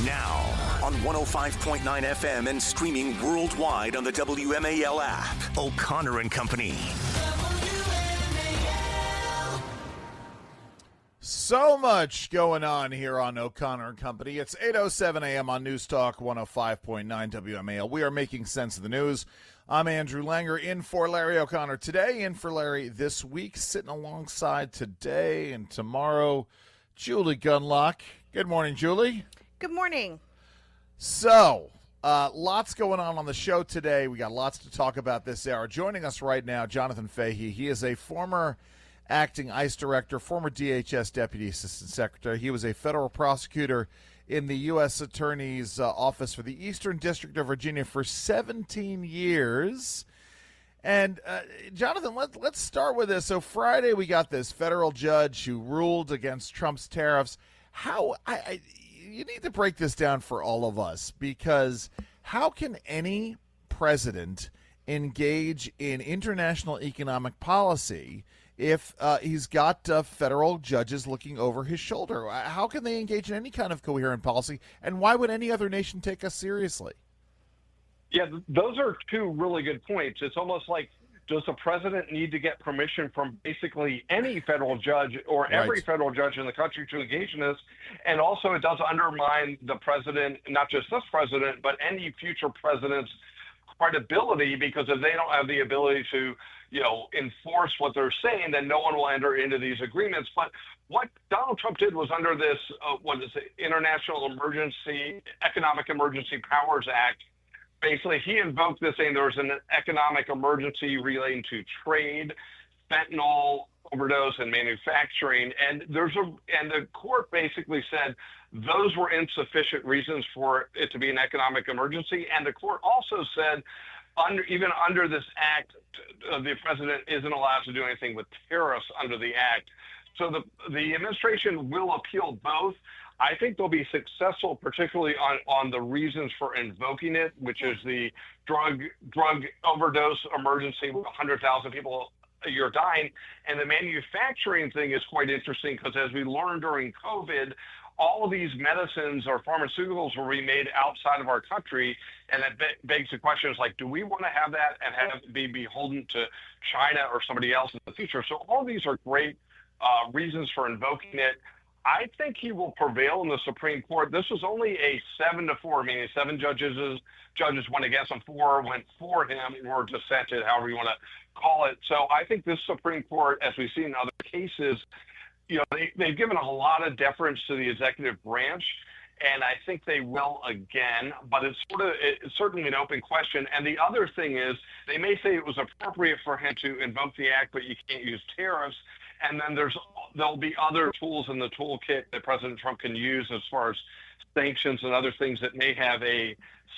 Now, on 105.9 FM and streaming worldwide on the WMAL app, O'Connor and Company. So much going on here on O'Connor and Company. It's 8:07 a.m. on News Talk 105.9 WMAL. We are making sense of the news. I'm Andrew Langer, in for Larry O'Connor today, in for Larry this week, sitting alongside today and tomorrow, Julie Gunlock. Good morning, Julie. Good morning. So, lots going on the show today. We got lots to talk about this hour. Joining us right now, Jonathan Fahey. He is a former acting ICE director, former DHS deputy assistant secretary. He was a federal prosecutor in the U.S. Attorney's Office for the Eastern District of Virginia for 17 years. And, Jonathan, let's start with this. So Friday we got this federal judge who ruled against Trump's tariffs. You need to break this down for all of us, because how can any president engage in international economic policy if he's got federal judges looking over his shoulder? How can they engage in any kind of coherent policy, and why would any other nation take us seriously? Yeah, those are two really good points. It's almost like, does the president need to get permission from basically any federal judge or every federal judge in the country to engage in this? And also, it does undermine the president, not just this president, but any future president's credibility, because if they don't have the ability to, enforce what they're saying, then no one will enter into these agreements. But what Donald Trump did was under this, International Economic Emergency Powers Act. Basically, he invoked this, saying there was an economic emergency relating to trade, fentanyl overdose, and manufacturing. And the court basically said those were insufficient reasons for it to be an economic emergency. And the court also said, even under this act, the president isn't allowed to do anything with tariffs under the act. So the administration will appeal both. I think they'll be successful, particularly on the reasons for invoking it, which is the drug overdose emergency with 100,000 people a year dying. And the manufacturing thing is quite interesting, because as we learned during COVID, all of these medicines or pharmaceuticals were remade outside of our country. And that begs the question is, do we want to have that and have it be beholden to China or somebody else in the future? So all these are great reasons for invoking it. I think he will prevail in the Supreme Court. This was only a 7-4, meaning 7 judges went against him, 4 went for him, or dissented, however you want to call it. So I think this Supreme Court, as we've seen in other cases, they've given a lot of deference to the executive branch, and I think they will again. But it's certainly an open question. And the other thing is, they may say it was appropriate for him to invoke the act, but you can't use tariffs. And then there'll be other tools in the toolkit that President Trump can use as far as sanctions and other things that may have a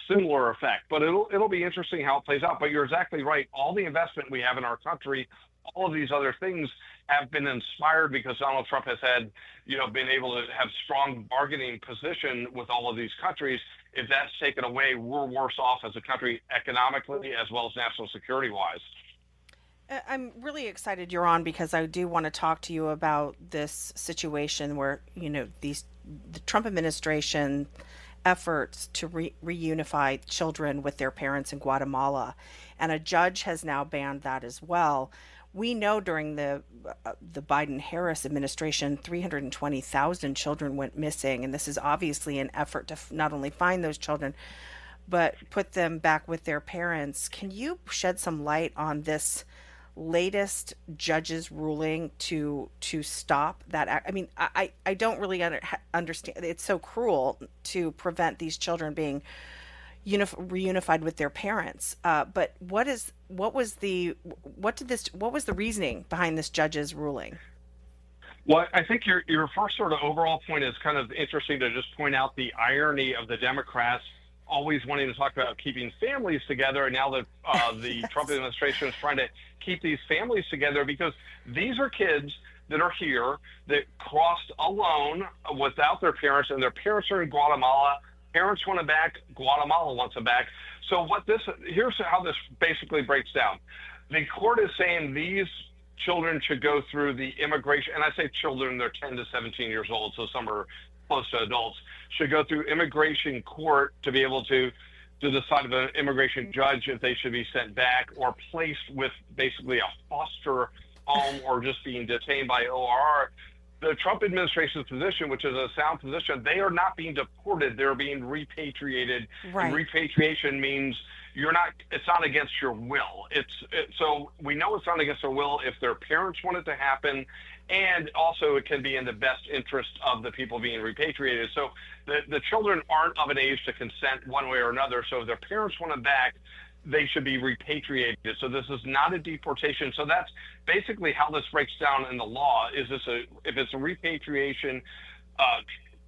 similar effect. But it'll be interesting how it plays out. But you're exactly right. All the investment we have in our country, all of these other things have been inspired because Donald Trump has had, been able to have strong bargaining position with all of these countries. If that's taken away, we're worse off as a country economically as well as national security wise. I'm really excited you're on, because I do want to talk to you about this situation where, the Trump administration efforts to reunify children with their parents in Guatemala, and a judge has now banned that as well. We know during the Biden-Harris administration, 320,000 children went missing, and this is obviously an effort to not only find those children, but put them back with their parents. Can you shed some light on this latest judge's ruling to stop that act? I mean, I don't really understand. It's so cruel to prevent these children being reunified with their parents. But what was the reasoning behind this judge's ruling? Well, I think your first sort of overall point is kind of interesting, to just point out the irony of the Democrats always wanting to talk about keeping families together, and now that the Trump administration is trying to keep these families together, because these are kids that are here that crossed alone without their parents, and their parents are in Guatemala. Parents want them back. Guatemala wants them back. So here's how this basically breaks down. The court is saying these children should go through the immigration, and I say children, they're 10 to 17 years old, so some are close to adults, should go through immigration court to be able to decide of an immigration judge if they should be sent back or placed with basically a foster home or just being detained by ORR. The Trump administration's position, which is a sound position, they are not being deported. They're being repatriated. Right. And repatriation means it's not against your will. So we know it's not against their will if their parents want it to happen. And also it can be in the best interest of the people being repatriated. So the children aren't of an age to consent one way or another. So if their parents want them back, they should be repatriated. So this is not a deportation. So that's basically how this breaks down in the law. If it's a repatriation,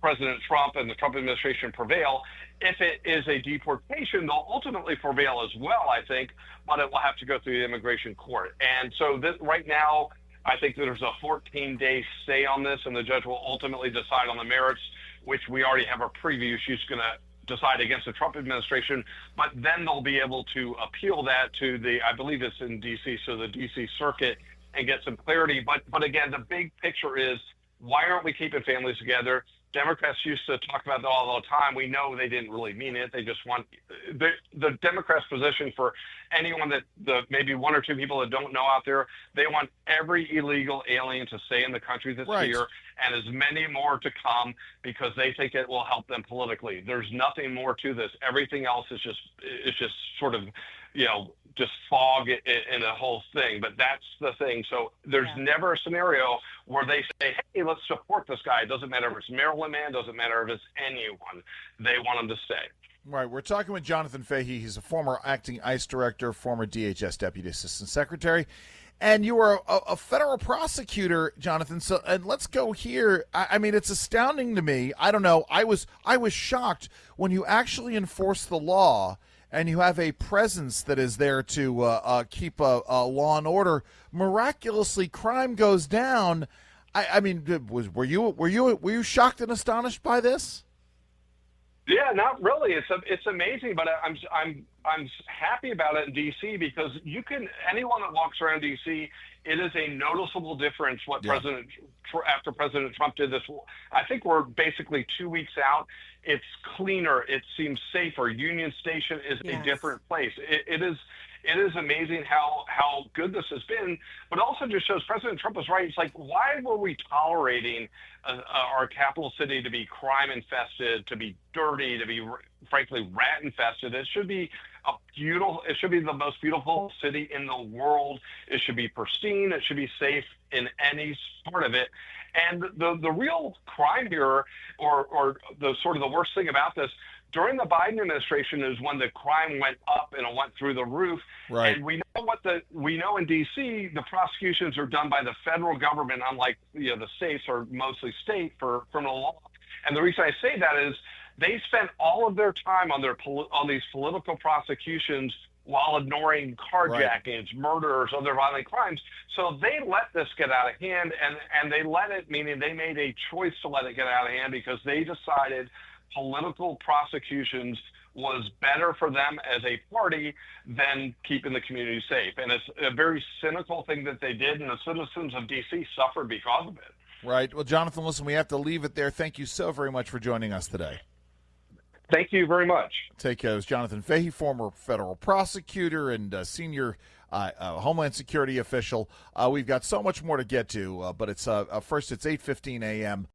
President Trump and the Trump administration prevail. If it is a deportation, they'll ultimately prevail as well, I think, but it will have to go through the immigration court. And so right now, I think there's a 14-day stay on this, and the judge will ultimately decide on the merits, which we already have a preview. She's going to decide against the Trump administration, but then they'll be able to appeal that to I believe it's in D.C., so the D.C. Circuit, and get some clarity. But again, the big picture is, why aren't we keeping families together? Democrats used to talk about that all the time. We know they didn't really mean it. They just want the Democrats' position for anyone maybe one or two people that don't know out there. They want every illegal alien to stay in the country that's here, and as many more to come because they think it will help them politically. There's nothing more to this. Everything else is just sort of, just fog in the whole thing. But that's the thing. So there's never a scenario where they say, hey, let's support this guy. It doesn't matter if it's Maryland man, doesn't matter if it's anyone. They want him to stay. Right. We're talking with Jonathan Fahey. He's a former acting ICE director, former DHS deputy assistant secretary. And you are a federal prosecutor, Jonathan. So, and let's go here. I mean, it's astounding to me. I don't know. I was shocked when you actually enforce the law and you have a presence that is there to keep a law and order. Miraculously, crime goes down. I mean, were you shocked and astonished by this? Yeah, not really. It's amazing, but I'm happy about it in D.C. because anyone that walks around D.C., it is a noticeable difference what after President Trump did this. I think we're basically 2 weeks out. It's cleaner. It seems safer. Union Station is a different place. It is amazing how good this has been, but also just shows President Trump was right. It's like, why were we tolerating our capital city to be crime infested, to be dirty, to be frankly rat infested? It should be it should be the most beautiful city in the world. It should be pristine. It should be safe in any part of it. And the real crime here, or the sort of the worst thing about this, during the Biden administration is when the crime went up and it went through the roof. Right. And we know in D.C. the prosecutions are done by the federal government, unlike the states are mostly state for criminal law. And the reason I say that is they spent all of their time on these political prosecutions while ignoring carjackings, murders, other violent crimes. So they let this get out of hand, and they let it, meaning they made a choice to let it get out of hand because they decided political prosecutions was better for them as a party than keeping the community safe. And it's a very cynical thing that they did, and the citizens of D.C. suffered because of it. Right. Well, Jonathan, listen, we have to leave it there. Thank you so very much for joining us today. Thank you very much. Take care. It was Jonathan Fahey, former federal prosecutor and senior Homeland Security official. We've got so much more to get to, but it's first it's 8:15 a.m.